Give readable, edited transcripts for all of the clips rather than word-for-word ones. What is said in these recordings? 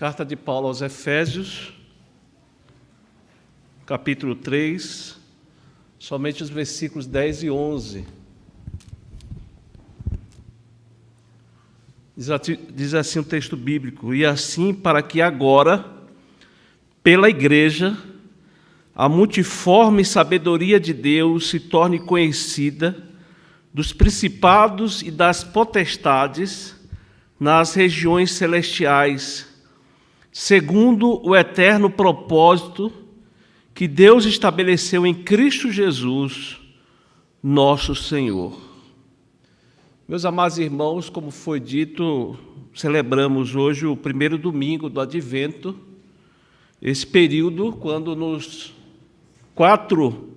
Carta de Paulo aos Efésios, capítulo 3, somente os versículos 10 e 11. Diz assim o texto bíblico: e assim, para que agora, pela igreja, a multiforme sabedoria de Deus se torne conhecida dos principados e das potestades nas regiões celestiais, segundo o eterno propósito que Deus estabeleceu em Cristo Jesus, nosso Senhor. Meus amados irmãos, como foi dito, celebramos hoje o primeiro domingo do Advento, esse período quando nos 4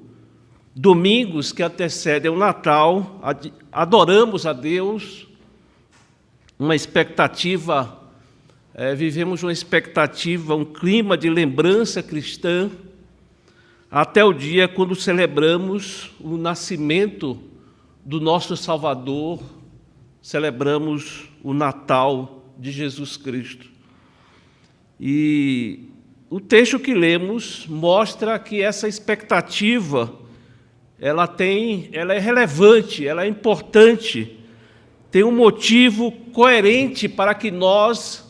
domingos que antecedem o Natal, adoramos a Deus, vivemos uma expectativa, um clima de lembrança cristã, até o dia quando celebramos o nascimento do nosso Salvador, celebramos o Natal de Jesus Cristo. E o texto que lemos mostra que essa expectativa, ela é relevante, ela é importante, tem um motivo coerente para que nós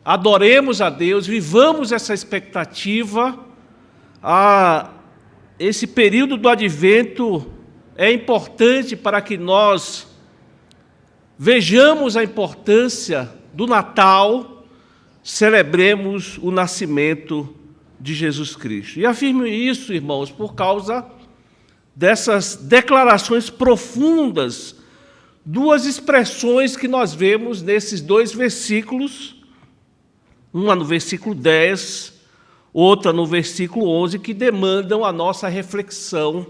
adoremos a Deus, vivamos essa expectativa. Esse período do Advento é importante para que nós vejamos a importância do Natal, celebremos o nascimento de Jesus Cristo. E afirmo isso, irmãos, por causa dessas declarações profundas, duas expressões que nós vemos nesses 2 versículos, uma no versículo 10, outra no versículo 11, que demandam a nossa reflexão,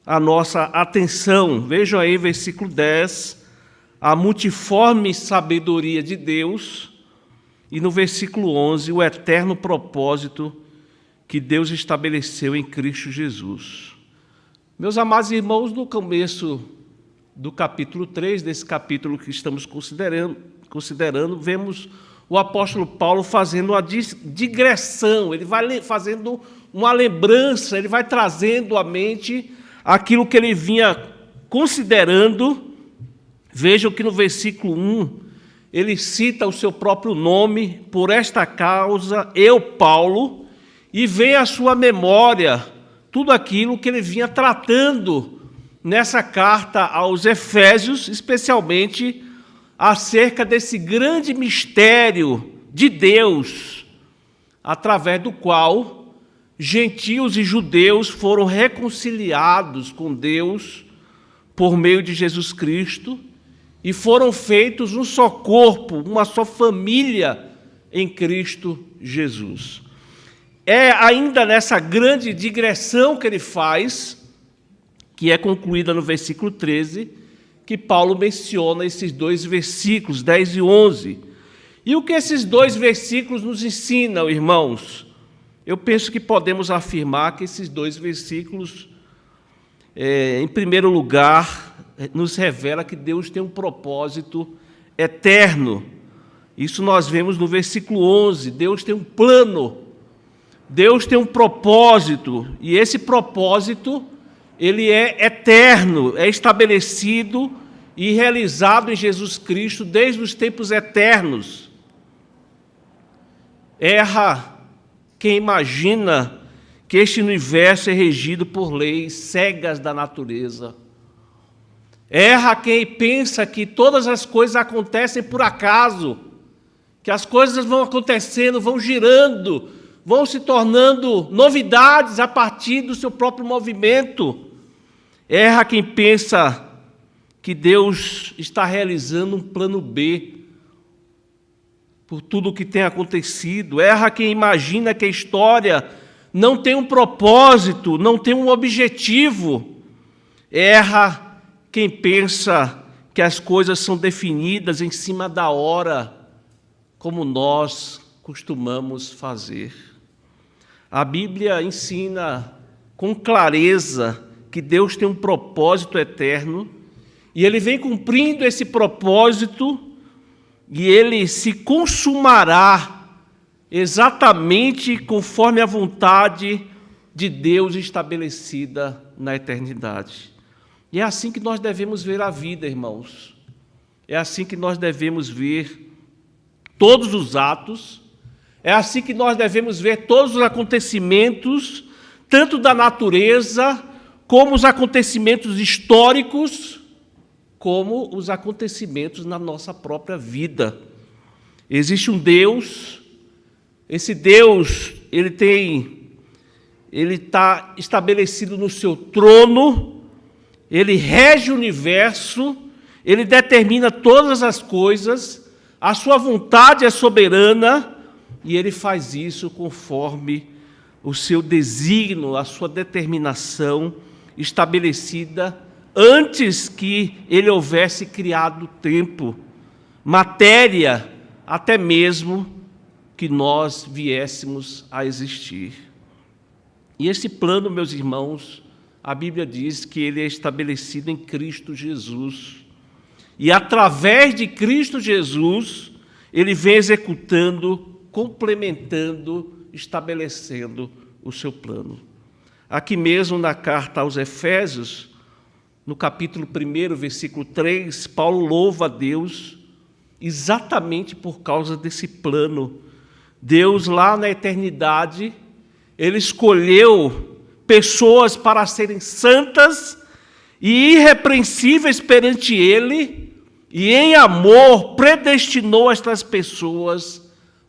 a nossa atenção. Vejam aí, versículo 10, a multiforme sabedoria de Deus, e no versículo 11, o eterno propósito que Deus estabeleceu em Cristo Jesus. Meus amados irmãos, no começo do capítulo 3, desse capítulo que estamos considerando, vemos o apóstolo Paulo fazendo uma digressão, ele vai fazendo uma lembrança, ele vai trazendo à mente aquilo que ele vinha considerando. Vejam que no versículo 1, ele cita o seu próprio nome: por esta causa, eu, Paulo, e vem à sua memória tudo aquilo que ele vinha tratando nessa carta aos Efésios, especialmente acerca desse grande mistério de Deus, através do qual gentios e judeus foram reconciliados com Deus por meio de Jesus Cristo e foram feitos um só corpo, uma só família em Cristo Jesus. É ainda nessa grande digressão que ele faz, que é concluída no versículo 13, que Paulo menciona esses 2 versículos, 10 e 11. E o que esses 2 versículos nos ensinam, irmãos? Eu penso que podemos afirmar que esses 2 versículos, em primeiro lugar, nos revela que Deus tem um propósito eterno. Isso nós vemos no versículo 11. Deus tem um plano, Deus tem um propósito, e esse propósito, ele é eterno, é estabelecido e realizado em Jesus Cristo desde os tempos eternos. Erra quem imagina que este universo é regido por leis cegas da natureza. Erra quem pensa que todas as coisas acontecem por acaso, que as coisas vão acontecendo, vão girando, vão se tornando novidades a partir do seu próprio movimento. Erra quem pensa que Deus está realizando um plano B por tudo o que tem acontecido. Erra quem imagina que a história não tem um propósito, não tem um objetivo. Erra quem pensa que as coisas são definidas em cima da hora, como nós costumamos fazer. A Bíblia ensina com clareza que Deus tem um propósito eterno, e Ele vem cumprindo esse propósito, e Ele se consumará exatamente conforme a vontade de Deus estabelecida na eternidade. E é assim que nós devemos ver a vida, irmãos. É assim que nós devemos ver todos os atos, é assim que nós devemos ver todos os acontecimentos, tanto da natureza, como os acontecimentos históricos, como os acontecimentos na nossa própria vida. Existe um Deus, esse Deus, ele está estabelecido no seu trono, ele rege o universo, ele determina todas as coisas, a sua vontade é soberana, e ele faz isso conforme o seu desígnio, a sua determinação estabelecida antes que ele houvesse criado o tempo, matéria, até mesmo que nós viéssemos a existir. E esse plano, meus irmãos, a Bíblia diz que ele é estabelecido em Cristo Jesus. E através de Cristo Jesus, ele vem executando, complementando, estabelecendo o seu plano. Aqui mesmo na carta aos Efésios, no capítulo 1, versículo 3, Paulo louva a Deus exatamente por causa desse plano. Deus, lá na eternidade, ele escolheu pessoas para serem santas e irrepreensíveis perante ele, e em amor predestinou estas pessoas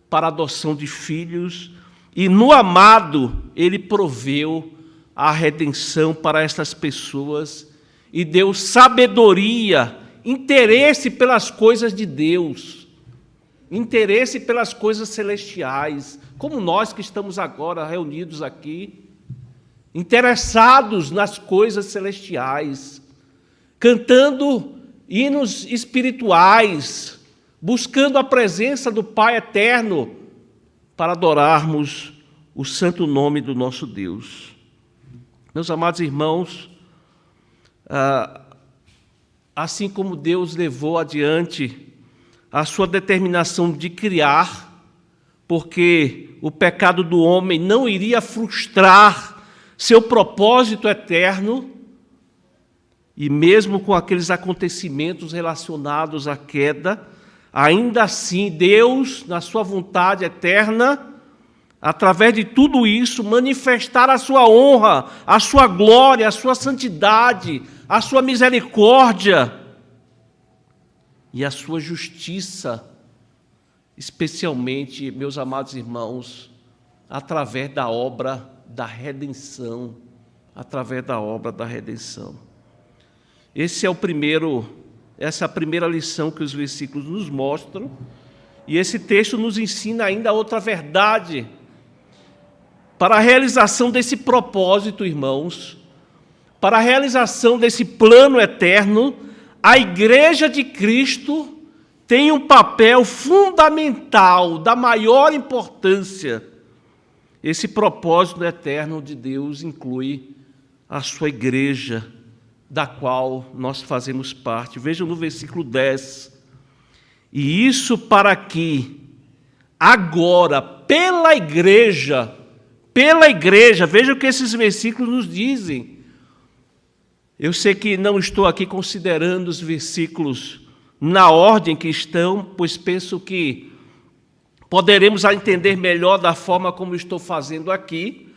para a adoção de filhos, e no amado ele proveu a redenção para estas pessoas e deu sabedoria, interesse pelas coisas de Deus, interesse pelas coisas celestiais, como nós que estamos agora reunidos aqui, interessados nas coisas celestiais, cantando hinos espirituais, buscando a presença do Pai eterno para adorarmos o santo nome do nosso Deus. Meus amados irmãos, assim como Deus levou adiante a sua determinação de criar, porque o pecado do homem não iria frustrar seu propósito eterno, e mesmo com aqueles acontecimentos relacionados à queda, ainda assim Deus, na sua vontade eterna, através de tudo isso, manifestar a sua honra, a sua glória, a sua santidade, a sua misericórdia e a sua justiça, especialmente, meus amados irmãos, através da obra da redenção, através da obra da redenção. Essa é a primeira lição que os versículos nos mostram, e esse texto nos ensina ainda outra verdade. Para a realização desse propósito, irmãos, para a realização desse plano eterno, a Igreja de Cristo tem um papel fundamental, da maior importância. Esse propósito eterno de Deus inclui a sua igreja, da qual nós fazemos parte. Vejam no versículo 10. E isso para que agora, pela igreja, vejam o que esses versículos nos dizem. Eu sei que não estou aqui considerando os versículos na ordem que estão, pois penso que poderemos entender melhor da forma como estou fazendo aqui,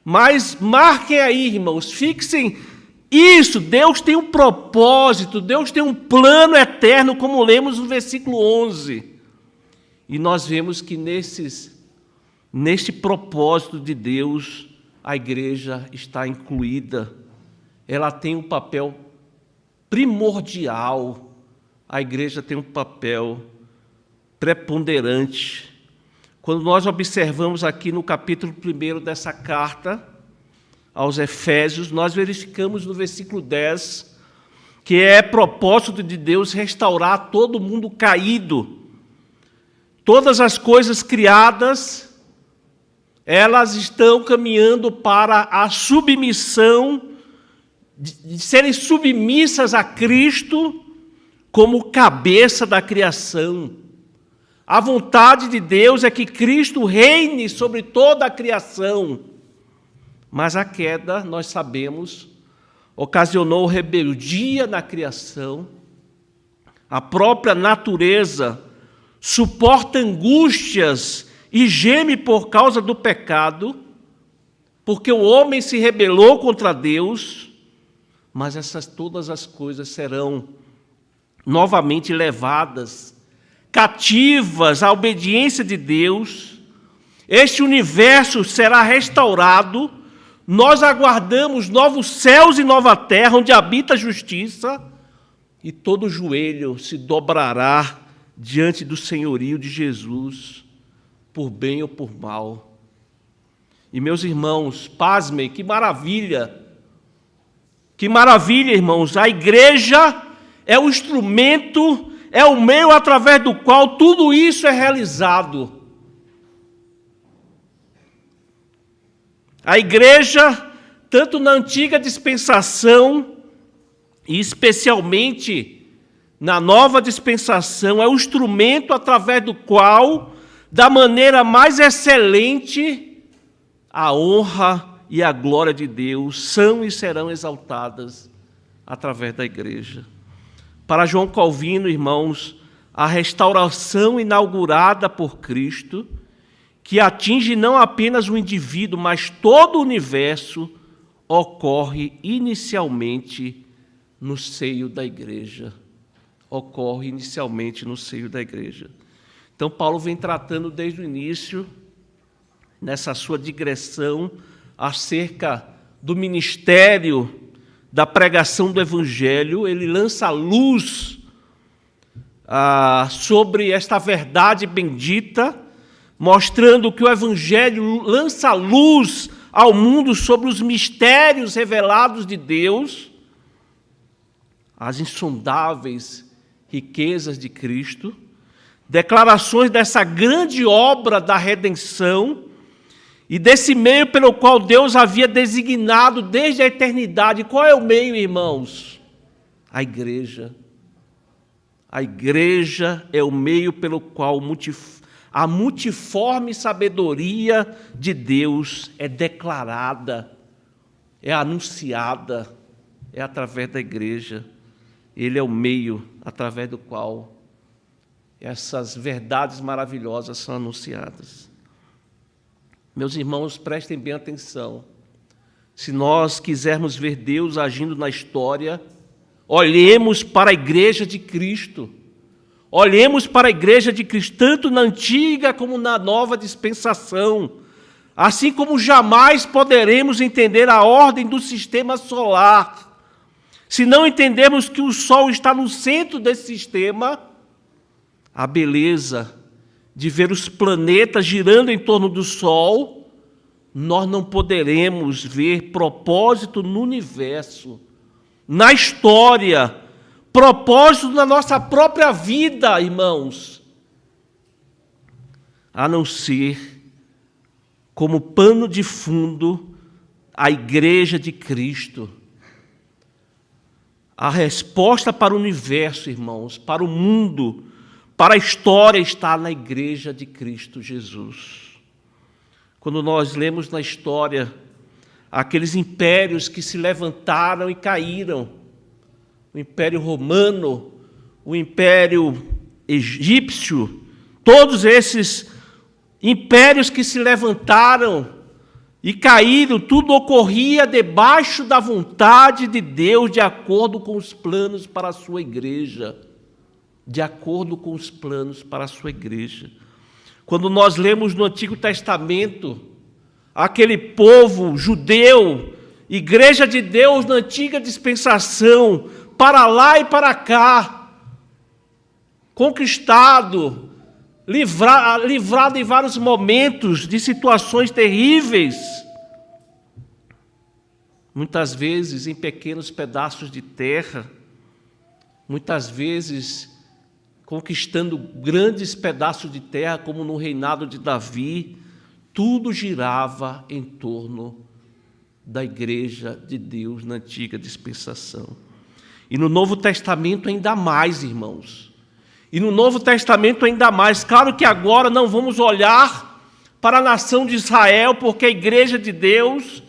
mas marquem aí, irmãos, fixem isso. Deus tem um propósito, Deus tem um plano eterno, como lemos no versículo 11. E nós vemos que neste propósito de Deus, a igreja está incluída. Ela tem um papel primordial, a igreja tem um papel preponderante. Quando nós observamos aqui no capítulo 1 dessa carta aos Efésios, nós verificamos no versículo 10 que é propósito de Deus restaurar todo mundo caído. Todas as coisas criadas, elas estão caminhando para a submissão, de serem submissas a Cristo como cabeça da criação. A vontade de Deus é que Cristo reine sobre toda a criação. Mas a queda, nós sabemos, ocasionou rebeldia na criação. A própria natureza suporta angústias e geme por causa do pecado, porque o homem se rebelou contra Deus, mas todas as coisas serão novamente levadas cativas à obediência de Deus. Este universo será restaurado. Nós aguardamos novos céus e nova terra, onde habita a justiça, e todo joelho se dobrará diante do senhorio de Jesus, por bem ou por mal. E, meus irmãos, pasmem, que maravilha! Que maravilha, irmãos! A igreja é o instrumento, é o meio através do qual tudo isso é realizado. A igreja, tanto na antiga dispensação, e especialmente na nova dispensação, é o instrumento através do qual, da maneira mais excelente, a honra e a glória de Deus são e serão exaltadas através da igreja. Para João Calvino, irmãos, a restauração inaugurada por Cristo, que atinge não apenas o indivíduo, mas todo o universo, ocorre inicialmente no seio da igreja. Ocorre inicialmente no seio da igreja. Então, Paulo vem tratando desde o início, nessa sua digressão, acerca do ministério da pregação do Evangelho. Ele lança luz sobre esta verdade bendita, mostrando que o Evangelho lança luz ao mundo sobre os mistérios revelados de Deus, as insondáveis riquezas de Cristo, declarações dessa grande obra da redenção e desse meio pelo qual Deus havia designado desde a eternidade. Qual é o meio, irmãos? A igreja. A igreja é o meio pelo qual a multiforme sabedoria de Deus é declarada, é anunciada, é através da igreja. Ele é o meio através do qual essas verdades maravilhosas são anunciadas. Meus irmãos, prestem bem atenção. Se nós quisermos ver Deus agindo na história, olhemos para a igreja de Cristo. Olhemos para a igreja de Cristo, tanto na antiga como na nova dispensação. Assim como jamais poderemos entender a ordem do sistema solar, se não entendermos que o Sol está no centro desse sistema, a beleza de ver os planetas girando em torno do Sol, nós não poderemos ver propósito no universo, na história, propósito na nossa própria vida, irmãos, a não ser como pano de fundo a igreja de Cristo. A resposta para o universo, irmãos, para o mundo, para a história, está na igreja de Cristo Jesus. Quando nós lemos na história aqueles impérios que se levantaram e caíram, o Império Romano, o Império Egípcio, todos esses impérios que se levantaram e caíram, tudo ocorria debaixo da vontade de Deus, de acordo com os planos para a sua igreja. De acordo com os planos para a sua igreja. Quando nós lemos no Antigo Testamento, aquele povo judeu, igreja de Deus na antiga dispensação, para lá e para cá, conquistado, livrado em vários momentos de situações terríveis, muitas vezes em pequenos pedaços de terra, muitas vezes conquistando grandes pedaços de terra, como no reinado de Davi. Tudo girava em torno da igreja de Deus na antiga dispensação. E no Novo Testamento ainda mais, irmãos. E no Novo Testamento ainda mais. Claro que agora não vamos olhar para a nação de Israel, porque a igreja de Deus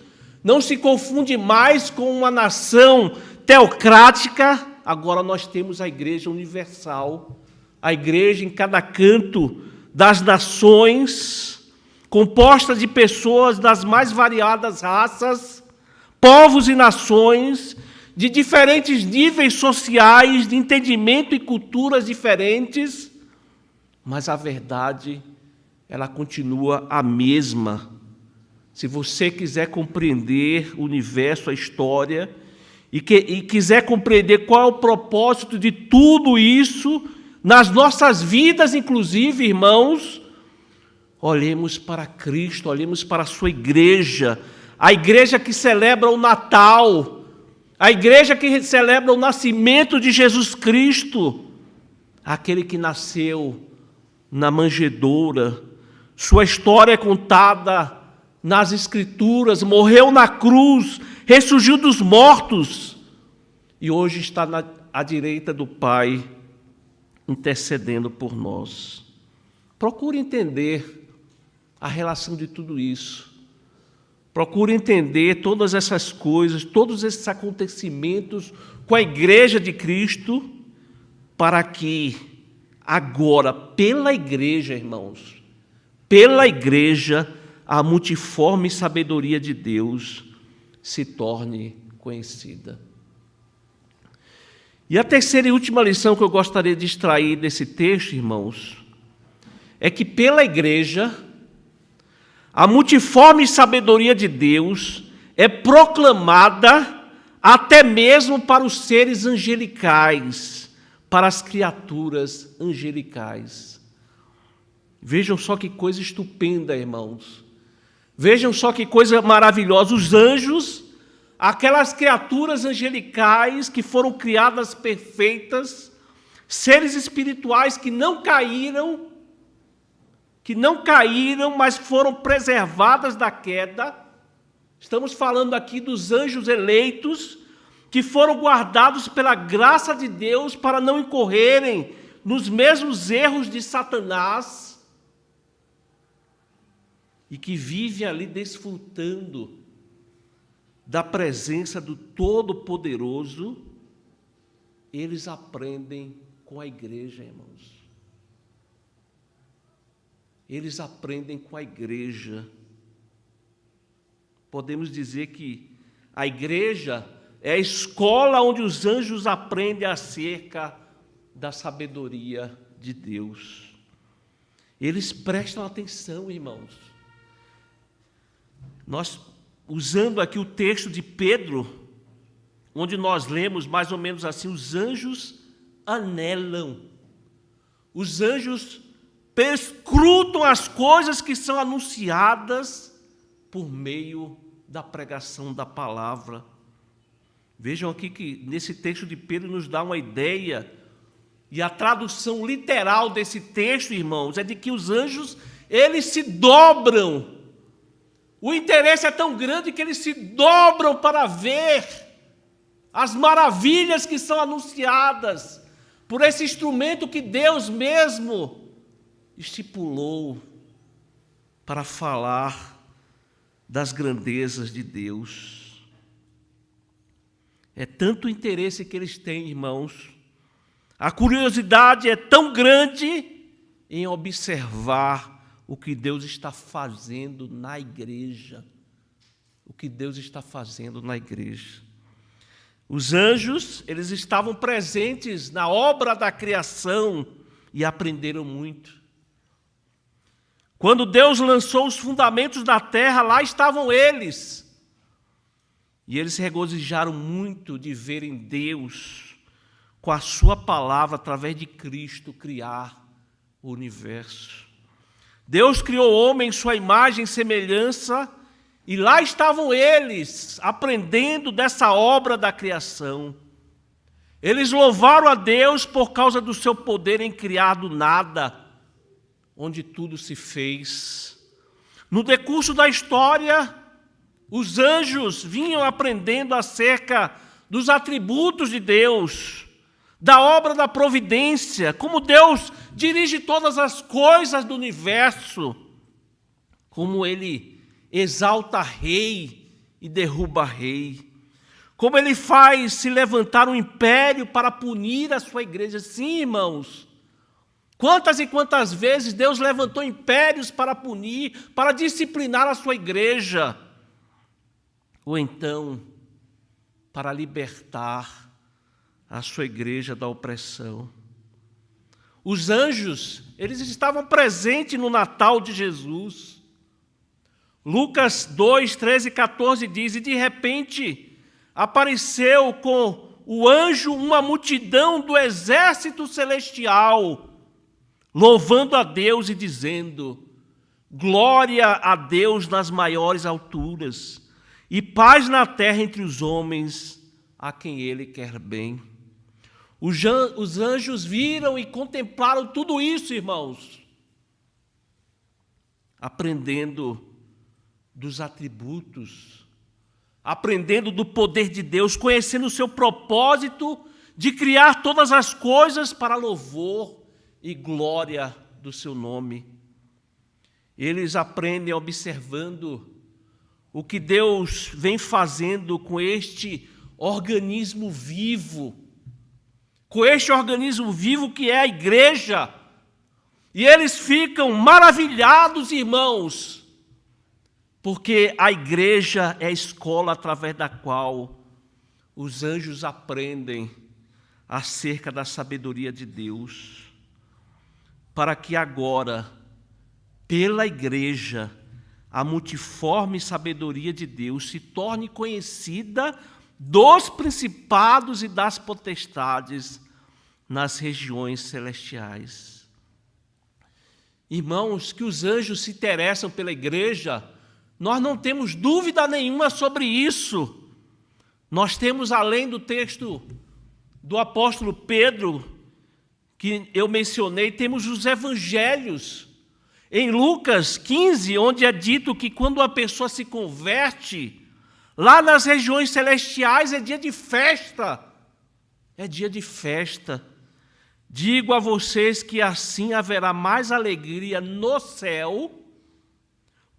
não se confunde mais com uma nação teocrática. Agora nós temos a igreja universal, a igreja em cada canto das nações, composta de pessoas das mais variadas raças, povos e nações, de diferentes níveis sociais, de entendimento e culturas diferentes, mas a verdade, ela continua a mesma. Se você quiser compreender o universo, a história, e quiser compreender qual é o propósito de tudo isso, nas nossas vidas, inclusive, irmãos, olhemos para Cristo, olhemos para a sua igreja, a igreja que celebra o Natal, a igreja que celebra o nascimento de Jesus Cristo, aquele que nasceu na manjedoura, sua história é contada nas Escrituras, morreu na cruz, ressurgiu dos mortos e hoje está à direita do Pai, intercedendo por nós. Procure entender a relação de tudo isso. Procure entender todas essas coisas, todos esses acontecimentos com a igreja de Cristo, para que agora, pela igreja, irmãos, pela igreja, a multiforme sabedoria de Deus se torne conhecida. E a terceira e última lição que eu gostaria de extrair desse texto, irmãos, é que pela igreja, a multiforme sabedoria de Deus é proclamada até mesmo para os seres angelicais, para as criaturas angelicais. Vejam só que coisa estupenda, irmãos. Vejam só que coisa maravilhosa. Os anjos, aquelas criaturas angelicais que foram criadas perfeitas, seres espirituais que não caíram, mas foram preservadas da queda. Estamos falando aqui dos anjos eleitos, que foram guardados pela graça de Deus para não incorrerem nos mesmos erros de Satanás, e que vivem ali desfrutando da presença do Todo-Poderoso. Eles aprendem com a igreja, irmãos. Eles aprendem com a igreja. Podemos dizer que a igreja é a escola onde os anjos aprendem acerca da sabedoria de Deus. Eles prestam atenção, irmãos. Nós, usando aqui o texto de Pedro, onde nós lemos mais ou menos assim: os anjos anelam, os anjos perscrutam as coisas que são anunciadas por meio da pregação da palavra. Vejam aqui que nesse texto de Pedro nos dá uma ideia, e a tradução literal desse texto, irmãos, é de que os anjos, eles se dobram. O interesse é tão grande que eles se dobram para ver as maravilhas que são anunciadas por esse instrumento que Deus mesmo estipulou para falar das grandezas de Deus. É tanto o interesse que eles têm, irmãos. A curiosidade é tão grande em observar o que Deus está fazendo na igreja. O que Deus está fazendo na igreja. Os anjos, eles estavam presentes na obra da criação e aprenderam muito. Quando Deus lançou os fundamentos da terra, lá estavam eles. E eles se regozijaram muito de verem Deus, com a sua palavra, através de Cristo, criar o universo. Deus criou o homem em sua imagem e semelhança, e lá estavam eles, aprendendo dessa obra da criação. Eles louvaram a Deus por causa do seu poder em criar do nada, onde tudo se fez. No decurso da história, os anjos vinham aprendendo acerca dos atributos de Deus, da obra da providência, como Deus dirige todas as coisas do universo, como Ele exalta rei e derruba rei, como Ele faz se levantar um império para punir a sua igreja. Sim, irmãos, quantas e quantas vezes Deus levantou impérios para punir, para disciplinar a sua igreja, ou então para libertar a sua igreja da opressão. Os anjos, eles estavam presentes no Natal de Jesus. Lucas 2, 13 e 14 diz: e de repente apareceu com o anjo uma multidão do exército celestial, louvando a Deus e dizendo: glória a Deus nas maiores alturas, e paz na terra entre os homens a quem Ele quer bem. Os anjos viram e contemplaram tudo isso, irmãos, aprendendo dos atributos, aprendendo do poder de Deus, conhecendo o seu propósito de criar todas as coisas para louvor e glória do seu nome. Eles aprendem observando o que Deus vem fazendo com este organismo vivo, que é a igreja. E eles ficam maravilhados, irmãos, porque a igreja é a escola através da qual os anjos aprendem acerca da sabedoria de Deus, para que agora, pela igreja, a multiforme sabedoria de Deus se torne conhecida dos principados e das potestades nas regiões celestiais. Irmãos, que os anjos se interessam pela igreja, nós não temos dúvida nenhuma sobre isso. Nós temos, além do texto do apóstolo Pedro, que eu mencionei, temos os evangelhos. Em Lucas 15, onde é dito que quando uma pessoa se converte, lá nas regiões celestiais é dia de festa. É dia de festa. Digo a vocês que assim haverá mais alegria no céu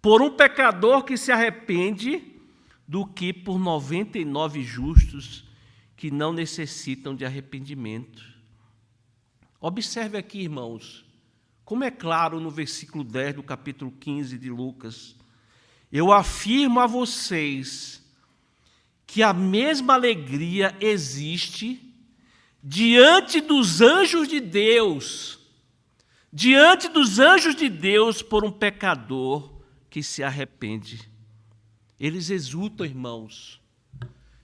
por um pecador que se arrepende do que por 99 justos que não necessitam de arrependimento. Observe aqui, irmãos, como é claro no versículo 10 do capítulo 15 de Lucas: eu afirmo a vocês que a mesma alegria existe diante dos anjos de Deus, por um pecador que se arrepende. Eles exultam, irmãos,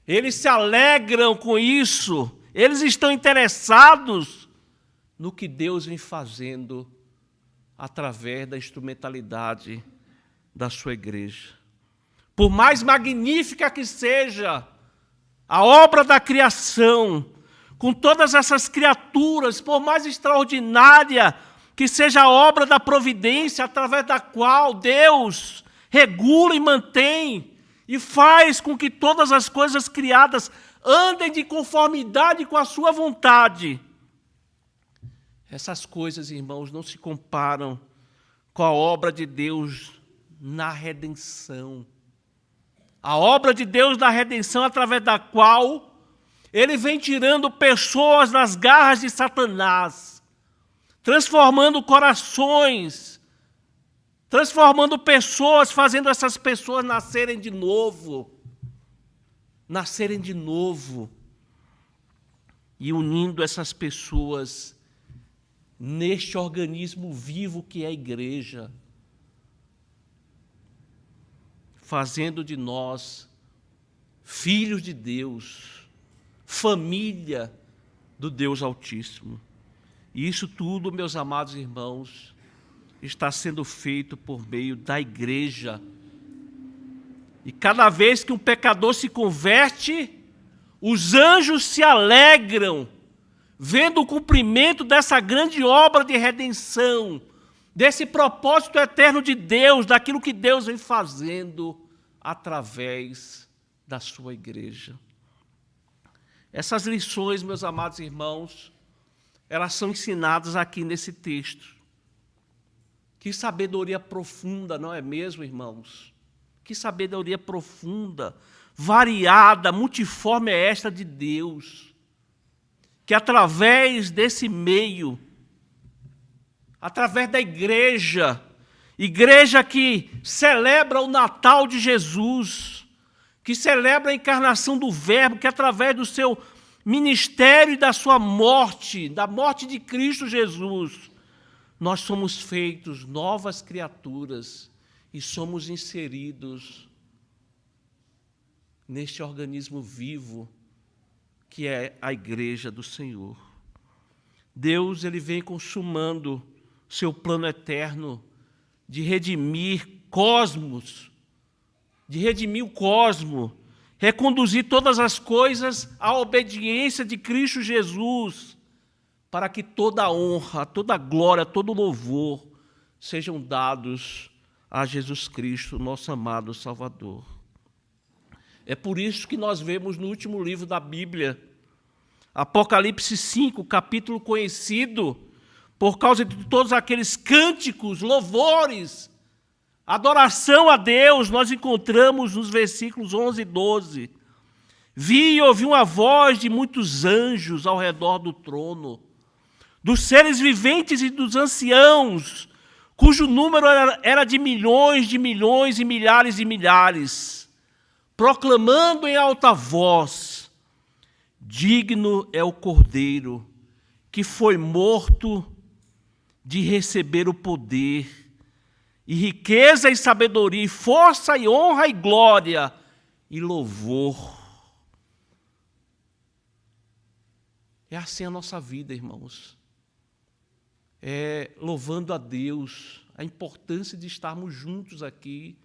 eles se alegram com isso, eles estão interessados no que Deus vem fazendo através da instrumentalidade da sua igreja. Por mais magnífica que seja a obra da criação, com todas essas criaturas, por mais extraordinária que seja a obra da providência, através da qual Deus regula e mantém e faz com que todas as coisas criadas andem de conformidade com a sua vontade. Essas coisas, irmãos, não se comparam com a obra de Deus na redenção. A obra de Deus na redenção, através da qual Ele vem tirando pessoas das garras de Satanás, transformando corações, transformando pessoas, fazendo essas pessoas nascerem de novo, e unindo essas pessoas neste organismo vivo que é a igreja, fazendo de nós filhos de Deus, família do Deus Altíssimo. E isso tudo, meus amados irmãos, está sendo feito por meio da igreja. E cada vez que um pecador se converte, os anjos se alegram, vendo o cumprimento dessa grande obra de redenção, desse propósito eterno de Deus, daquilo que Deus vem fazendo através da sua igreja. Essas lições, meus amados irmãos, elas são ensinadas aqui nesse texto. Que sabedoria profunda, não é mesmo, irmãos? Que sabedoria profunda, variada, multiforme é esta de Deus, que através desse meio, através da igreja que celebra o Natal de Jesus, que celebra a encarnação do Verbo, que através do seu ministério e da sua morte, da morte de Cristo Jesus, nós somos feitos novas criaturas e somos inseridos neste organismo vivo que é a igreja do Senhor. Deus, ele vem consumando seu plano eterno de redimir cosmos, de redimir o cosmo, reconduzir todas as coisas à obediência de Cristo Jesus, para que toda a honra, toda a glória, todo o louvor sejam dados a Jesus Cristo, nosso amado Salvador. É por isso que nós vemos no último livro da Bíblia, Apocalipse 5, capítulo conhecido, por causa de todos aqueles cânticos, louvores, adoração a Deus, nós encontramos nos versículos 11 e 12. Vi e ouvi uma voz de muitos anjos ao redor do trono, dos seres viventes e dos anciãos, cujo número era de milhões e milhares de milhares, proclamando em alta voz: digno é o Cordeiro que foi morto de receber o poder, e riqueza e sabedoria, e força e honra e glória e louvor. É assim a nossa vida, irmãos. É louvando a Deus, a importância de estarmos juntos aqui,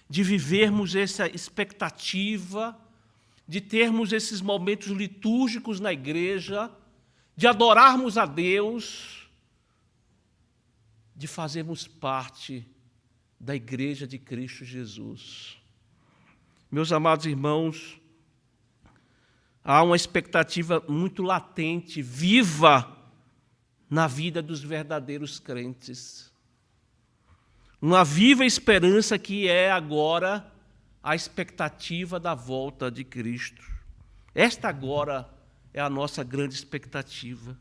de vivermos essa expectativa, de termos esses momentos litúrgicos na igreja, de adorarmos a Deus, de fazermos parte da igreja de Cristo Jesus. Meus amados irmãos, há uma expectativa muito latente, viva, na vida dos verdadeiros crentes. Uma viva esperança que é agora a expectativa da volta de Cristo. Esta agora é a nossa grande expectativa.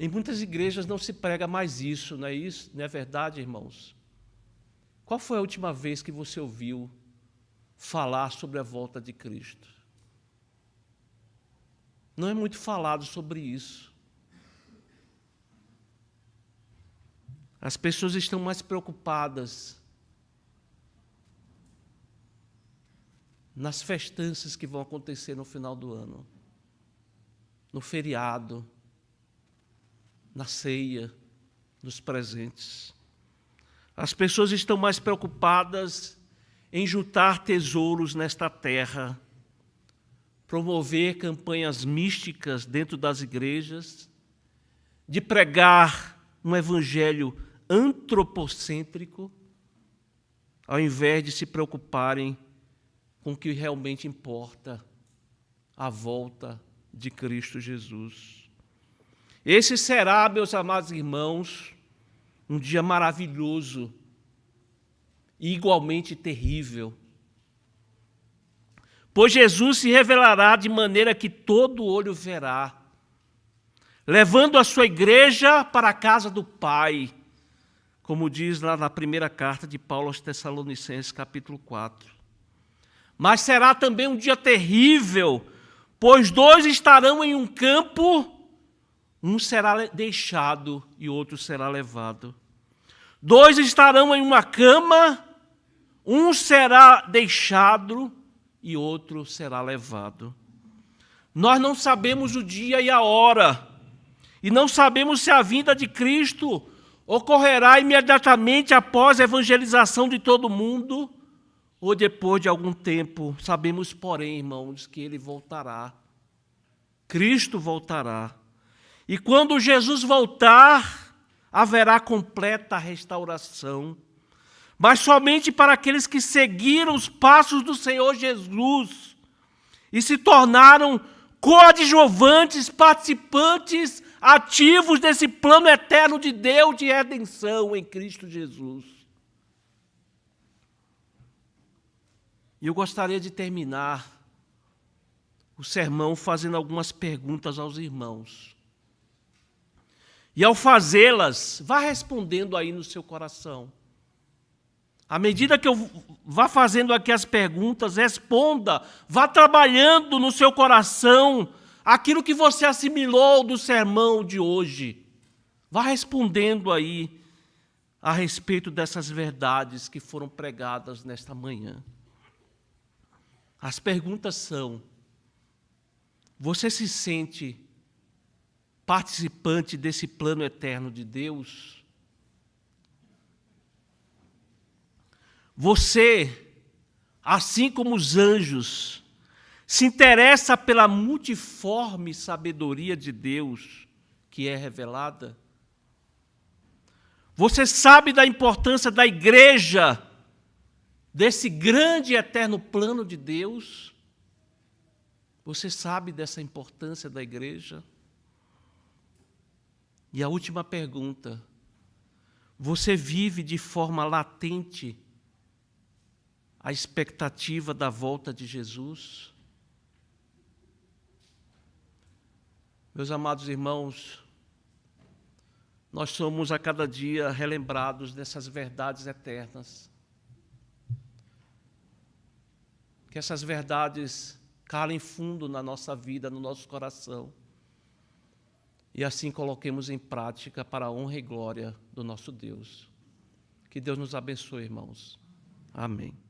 Em muitas igrejas não se prega mais isso, não é isso? Não é verdade, irmãos? Qual foi a última vez que você ouviu falar sobre a volta de Cristo? Não é muito falado sobre isso. As pessoas estão mais preocupadas nas festanças que vão acontecer no final do ano, no feriado, na ceia, nos presentes. As pessoas estão mais preocupadas em juntar tesouros nesta terra, promover campanhas místicas dentro das igrejas, de pregar um evangelho antropocêntrico, ao invés de se preocuparem com o que realmente importa, a volta de Cristo Jesus. Esse será, meus amados irmãos, um dia maravilhoso e igualmente terrível, pois Jesus se revelará de maneira que todo olho verá, levando a sua igreja para a casa do Pai, como diz lá na primeira carta de Paulo aos Tessalonicenses, capítulo 4. Mas será também um dia terrível, pois dois estarão em um campo, um será deixado e outro será levado. Dois estarão em uma cama, um será deixado e outro será levado. Nós não sabemos o dia e a hora, e não sabemos se a vinda de Cristo ocorrerá imediatamente após a evangelização de todo mundo, ou depois de algum tempo. Sabemos, porém, irmãos, que Ele voltará. Cristo voltará. E quando Jesus voltar, haverá completa restauração. Mas somente para aqueles que seguiram os passos do Senhor Jesus e se tornaram coadjuvantes, participantes ativos desse plano eterno de Deus de redenção em Cristo Jesus. E eu gostaria de terminar o sermão fazendo algumas perguntas aos irmãos. E ao fazê-las, vá respondendo aí no seu coração. À medida que eu vá fazendo aqui as perguntas, responda, vá trabalhando no seu coração aquilo que você assimilou do sermão de hoje. Vá respondendo aí a respeito dessas verdades que foram pregadas nesta manhã. As perguntas são: você se sente participante desse plano eterno de Deus? Você, assim como os anjos, se interessa pela multiforme sabedoria de Deus que é revelada? Você sabe da importância da igreja, desse grande e eterno plano de Deus? Você sabe dessa importância da igreja? E a última pergunta: você vive de forma latente a expectativa da volta de Jesus? Meus amados irmãos, nós somos a cada dia relembrados dessas verdades eternas. Que essas verdades calem fundo na nossa vida, no nosso coração. E assim coloquemos em prática para a honra e glória do nosso Deus. Que Deus nos abençoe, irmãos. Amém.